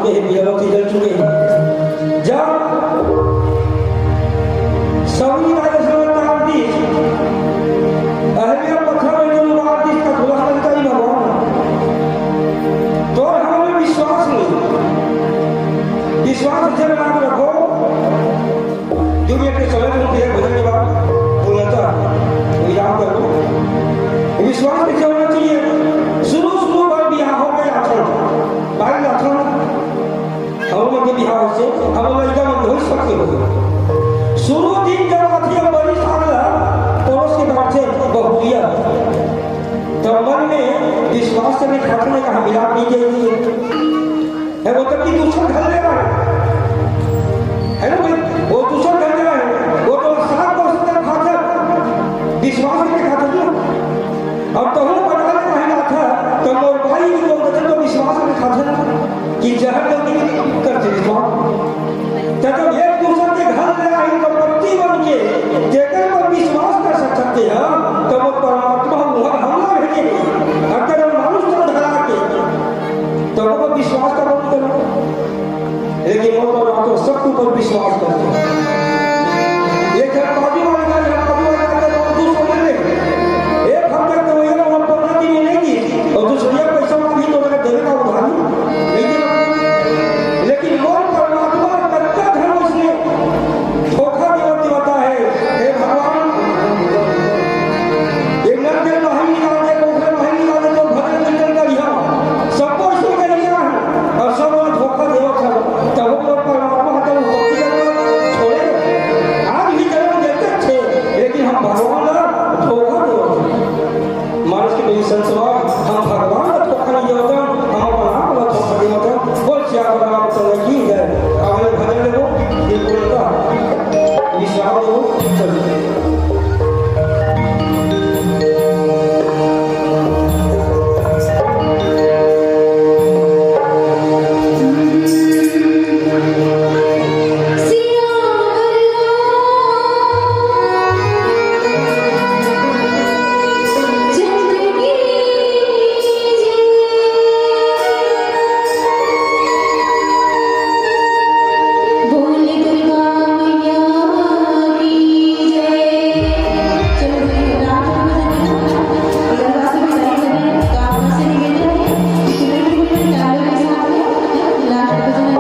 चुके हैं, बियाहोती जल चुके हैं। जब सभी राजस्थान बीच अहमिया पत्थर में जो बात जिसका खुला करता ही भगवान, तो हमें विश्वास नहीं, विश्वास जब नाम रखो दुनिया के समय में उनके भजन के बाद बोला था याद करो विश्वास के होना चाहिए। शुरू पर बिहार हो गया भाई लाखों हम के बिहार से हम लड़का में हो सकते हो। शुरू दिन जब अथी बड़ी साल पड़ोस के घर से बहुरिया तो मन में विश्वास से नहीं खाने का मिलाप नहीं जाएगी है वो तब की दूसरा घर ले रहा है ना भाई, वो दूसरा घर ले रहा है वो तो 7 वर्ष तक खाता विश्वास के खाता था। अब तो हूँ बनाने महिला था तो मोर भाई लोग तो विश्वास में खाता कि जहर जल्दी करते विश्वास तब एक दूसरे के घर ले आई तो पत्ती बन के जेकर पर विश्वास कर सकते हैं तो वो परमात्मा हमला भेजे अगर मानुष को धरा के तो वो विश्वास का बंद करो, लेकिन वो तो सबके ऊपर विश्वास करते हैं। एक है पाजी वाले का दूसरा ले एक हफ्ते तो ये 15 दिन मिलेगी और दूसरी पैसा मांगी तो मेरा देने का उधारी लेकिन वो परमात्मा कत्ता धर्म उसने धोखा दिलाता है। हे भगवान एक नंदे नहीं निकाले कोखरे नहीं निकाले तो भजन कीर्तन करिया सबको इसको करिया और सब धोखा देवा था तब वो परमात्मा का भक्ति छोड़े आज भी जन्म देते थे लेकिन हम भगवान का धोखा देवा मानस के लिए संसार हम भगवान का धोखा नहीं देवा हम अपना आप का धोखा देवा बोल क्या बना तो की है हमें भजन ले वो बिल्कुल का विश्वास हो चलिए लास्ट